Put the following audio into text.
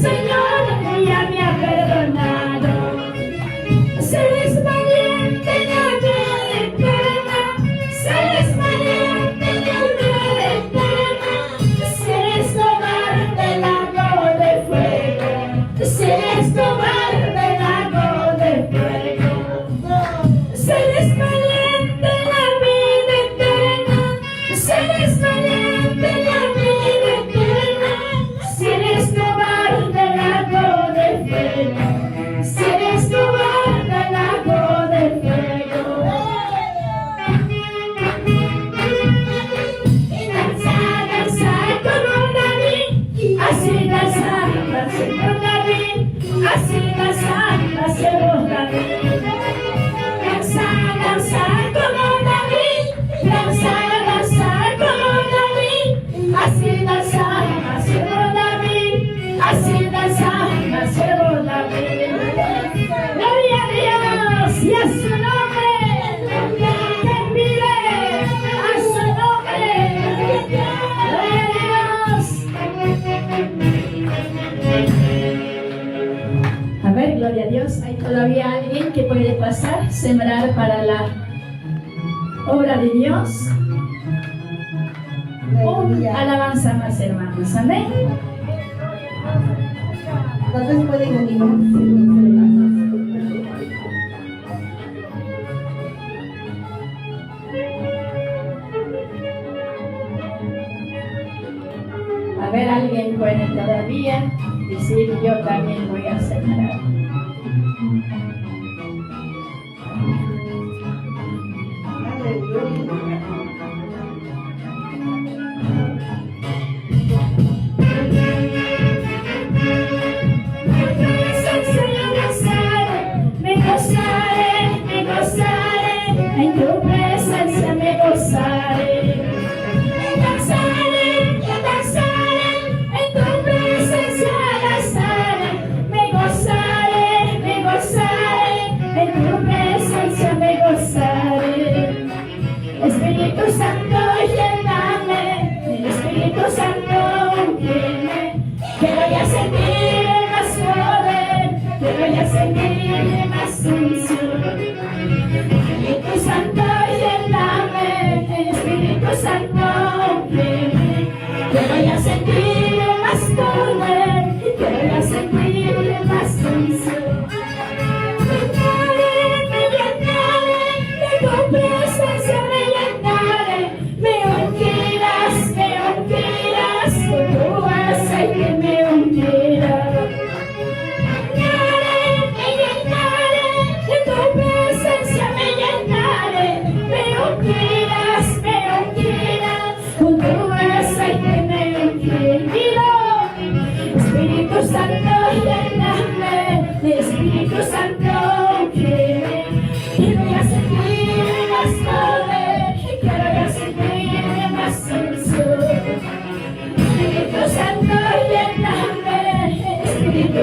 Señor ya me ha perdonado. Se les valiente en la vida eterna, se les valiente en la vida eterna, se les cobarde el lago de fuego, se les cobarde el lago de fuego. Se les valiente en la vida eterna, se les valiente en la vida eterna, se les cobarde el lago de fuego, se les cobarde el lago de fuego. Y danza, danza como David, así danza, danza como David, así danza, danza como David. Danza, danza como David, danza, danza como David, así danza, danza como David, así danza, danza como David. Gloria a Dios y a su nombre, que vive a su nombre. Gloria a Dios. A ver, gloria a Dios, hay todavía alguien que puede pasar, sembrar para la obra de Dios. Alabanza más, hermanos, amén. ¿Cuántos pueden animarse? A ver, alguien puede todavía decir, yo también voy a sembrar. Me gozaré, en tu presencia me gozaré. Me danzaré, en tu presencia danzaré. Me gozaré, en tu presencia me gozaré. Espíritu Santo, lléname, el Espíritu Santo, úngeme. Quiero ya sentir más poder, quiero ya sentir más unción. Espíritu Santo, lléname, el Espíritu Santo, úngeme. Quiero ya sentir más poder, quiero ya sentir más unción. Me llenaré, de tu presencia me llenaré. Me ungirás, con tu aceite me ungirás. Me llenaré, de tu presencia me llenaré. Me ungirás, con tu aceite me ungirás. Espíritu Santo, lléname, Espíritu Santo, úngeme. Quiero ya sentir más poder, quiero ya sentir más unción. Espíritu Santo, lléname, Espíritu